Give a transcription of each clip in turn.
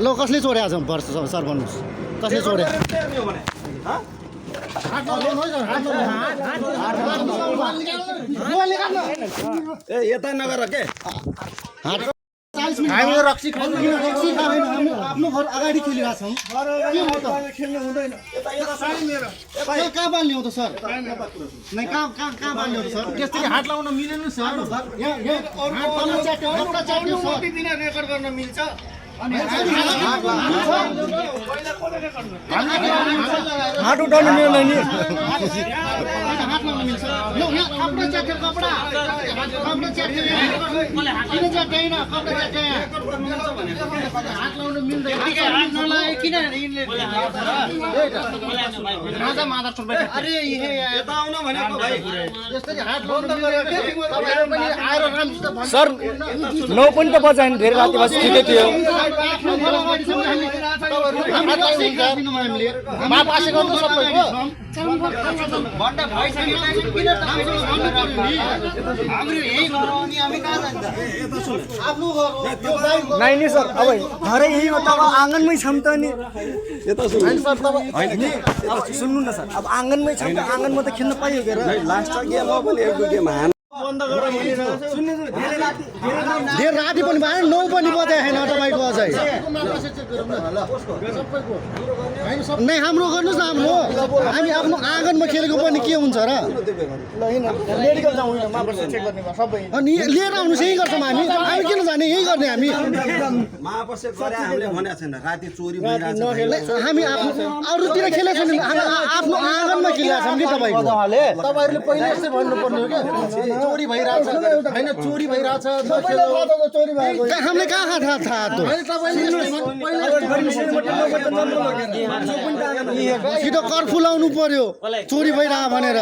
लो कसले चोरेको छ वर्ष सर भन्नुहोस् कसले चोरे यता नगर के हामी रक्सी खानु किन रक्सी खाएन हामी आफ्नो घर अगाडि खेलिरहेका छौँ के हो त खेल्नु हुँदैन कहाँ बाल्ने हो त सर नै कहाँ बाल्ने हो त सर त्यसरी हात लाउन मिलेन सर रेकर्ड गर्न मिल्छ हात उठाउनु मिल्दैन नि सर 9 पनि त बजाएन धेरै राति बस ठिकै थियो नहीं नहीं सर अब घरै यही हो त आँगनमै छौँ त नि सुन्नु न सर अब आँगनमै छौँ त आँगनमा त खेल्न पाइयो के लास्ट गेम हो पनि एउटा गेम हान धेर राति पनि भएन 9 पनि बजाए छैन तपाईँको अझै नै हाम्रो गर्नुहोस् न हाम्रो हामी आफ्नो आँगनमा खेलेको पनि के हुन्छ र अनि लिएर आउनुहोस् यही गर्छौँ हामी किन जाने यही गर्ने हामी राति चोरी भइरहेछ हामी अरूतिर खेलेको छैन आफ्नो आँगनमा खेलेका छौँ कि तपाईँहरूले पहिले यस्तै भन्नुपर्ने हो क्या चोरी भइरहेछ हैन चोरी भइरहेछ हामीले कहाँ थाहा त छिटो कर फुलाउनु पर्यो चोरी भइरह भनेर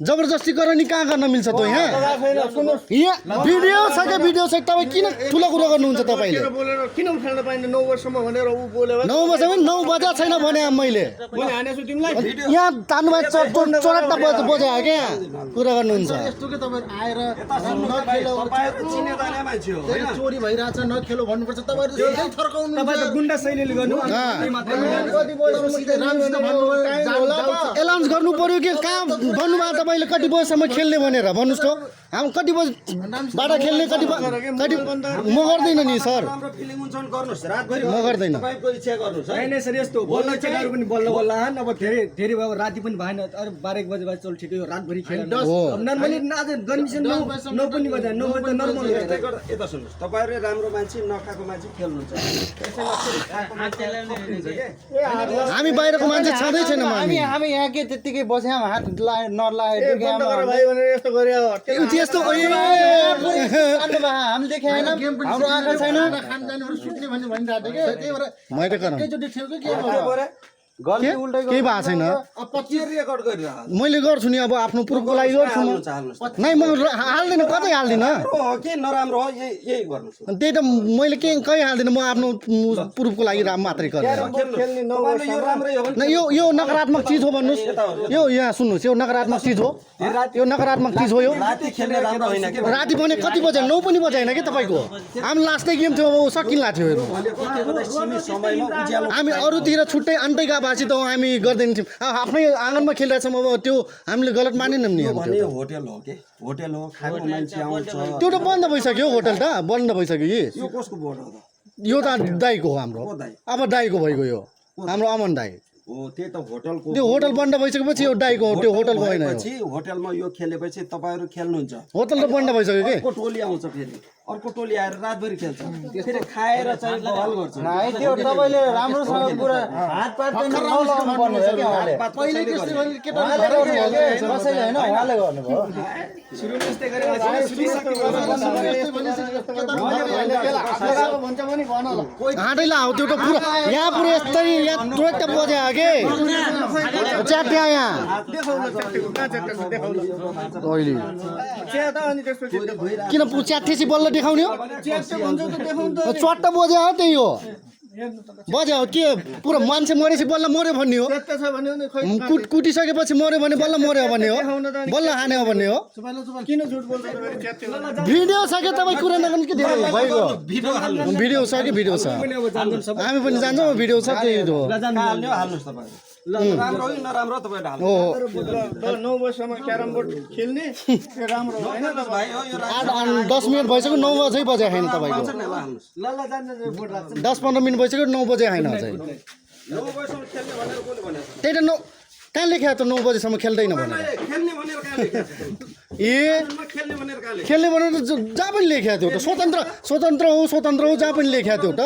जबरजस्ती गरेर नि कहाँ गर्न मिल्छ त यहाँ भिडियो छ के भिडियो छ तपाईँ किन ठुलो कुरा गर्नुहुन्छ तपाईँले किन खेल्न पाइन्न 9 वर्षमा भनेर ऊ बोल्यो 9 वर्षमा 9 बजा छैन भने मैले हानेछु तिमीलाई यहाँ तान्नुमा चोरट्टा बजायो क्या यहाँ कुरा गर्नुहुन्छ यस्तो के तपाईहरु आएर चिने जाने मान्छे हो हैन चोरी भइराछ नखेलो भन्नुपर्छ तपाईहरु धेरै थर्काउनु तपाई त गुण्डा शैलीले गर्नु एलाउन्स गर्नु पर्यो कि कहाँ भन्नुभयो तपाईँले कति बजेसम्म खेल्ने भनेर भन्नुहोस् त हामी कति बजेबाट खेल्ने कति म गर्दैन नि सर म गर्दैन सर यस्तो बल्ल चेकहरु पनि बल्ल बल्ल हान अब धेरै भयो राति पनि भएन अरे 12 बजे बाद चल ठिकै हो रातभरि खेल नर्मली आज गर्मिसन 9 पनि बजे 9 बजे नर्मल यता सुन्नुस् तपाईहरुले राम्रो मान्छे नखाको मान्छे खेल्नुहुन्छ हामी बाहिरको मान्छे छँदै छैन हामी यहाँ के त्यतिकै बस्यौं हात नलाए भाइ भनेर यस्तो गरे त्यस्तो हामी देखे हैन हाम्रो आँखा छैन खान जानेहरु सुत्ने भन्ने भनिराथे के त्यही भएर मैले एकैचोटी थियो के भयो गल्ती उल्टै केही भएको छैन रेकर्ड गरिरह मैले गर्छु नि अब आफ्नो प्रुफको लागि गर्छु नै म हाल्दिनँ कतै हाल्दिनँ के नराम्रो हो यही गर्नुस् त्यही त मैले के कहीँ हाल्दिनँ म आफ्नो प्रुफको लागि राम मात्रै गरेँ यो नकारात्मक चिज हो भन्नुहोस् यो यहाँ सुन्नुहोस् यो नकारात्मक चिज हो यो नकारात्मक चिज हो यो राति भने कति बजे 9 पनि बजाएन कि तपाईँको हामी लास्टै गेम थियो अब सकिन्ला थियो हामी अरूतिर छुट्टै अन्तै गए पछि त हामी गर्दैन थियौँ आफ्नै आँगनमा खेलिरहेछौँ अब त्यो हामीले गलत मानेनौँ नि होटल हो के होटल हो खाएको मान्छे आउँछ त्यो त बन्द भइसक्यो होटल त बन्द भइसक्यो यो कसको बोर्ड हो त यो त दाइको हो हाम्रो अब दाइको भइगयो यो हाम्रो अमन दाइ हो त्यही त होटलको त्यो होटल बन्द भइसकेपछि यो दाइको त्यो होटलको होइन होटलमा यो खेलेपछि तपाईहरु खेल्नुहुन्छ होटल त बन्द भइसक्यो के अर्को टोली आउँछ फेरि अर्को टोली आएर रातभरि खेल्छ फेरि खाएर चाहिँ बहल गर्छ त्यो तपाईले राम्रोसँग पुरा हात पात पनि नलाउनु पर्ने हो के उहाँले पहिले त्यस्तै गरी केटा कसैले हैन उहाँले गर्नुभयो सुरु त्यस्तै गरे हाटै ला हो त्यो त पुरा यहाँ पुरा यस्तै यहाँ टोटो बज्या के च्याट्या यहाँ अहिले किन च्याठेसी बल्ल देखाउने हो चट्टा बज्या हो त्यही हो बज्यो के पुरा मान्छे मरेपछि बल्ल मर्यो भन्ने हो त्यस्तो छ भने नि खोइ कुटिसकेपछि मर्यो भने बल्ल मर्यो भन्ने हो बल्ल हाने हो भन्ने हो किन झुट बोल्छ भिडियो छ कि तपाईँ कुरा नगर्नु कि धेरै भइगयो भिडियो छ कि भिडियो छ पनि अब जान्छन् सब हामी पनि जान्छौँ भिडियो छ त्यही हो हाल्नुहोस् तपाईँ राम्रो हो कि नराम्रो तपाईँले हाल्नु हो 9 बजेसम्म क्यारम बोर्ड खेल्ने त्यो राम्रो हो हैन त भाइ हो यो 10 मिनट भइसक्यो 9 बजे बजे होइन तपाईँको हाल्नुहोस् ल जान्छ बोट राख्छ 10-15 मिनट भइसक्यो 9 बजे होइन अझै 9 बजीसम्म खेल्ने भनेर कसले भनेको त्यही त कहाँ लेख्या त 9 बजेसम्म खेल्दैन भनेर खेल्ने भनेर कहाँ लेखेको छ ए खेल्ने भनेर कहाँ लेखेको खेल्ने भनेर जहाँ पनि लेख्या थियो त स्वतन्त्र हो जहाँ पनि लेख्या थियो त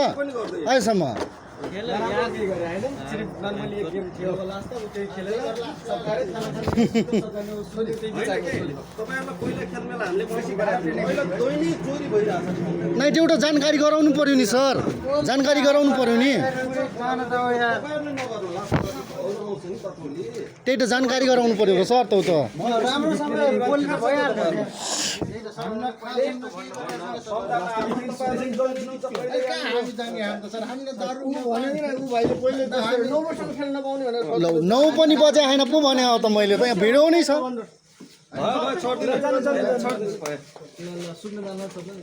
अहिलेसम्म यहाँ के गरे हैन सिर्फ नर्मली एक गेम थियो होला जस्तो अब त्यही खेलेर सरकारले थाहा त्यही विचारको तपाईँहरूलाई पहिला खेल्नेलाई हामीले पैसा पहिला दैनिक चोरी भइरहेको छ नै त्यो एउटा जानकारी गराउनु पर्यो नि सर जानकारी गराउनु पर्यो नि तपाईँहरूले नगर्नु होला त्यही त जानकारी गराउनु पर्यो सर त राम्रोसँग बोल्न भइहाल्छ ल 9 पनि बजे होइन पो भने हो त मैले त यहाँ भिडियो नै छ सुत्न जान सक्दैन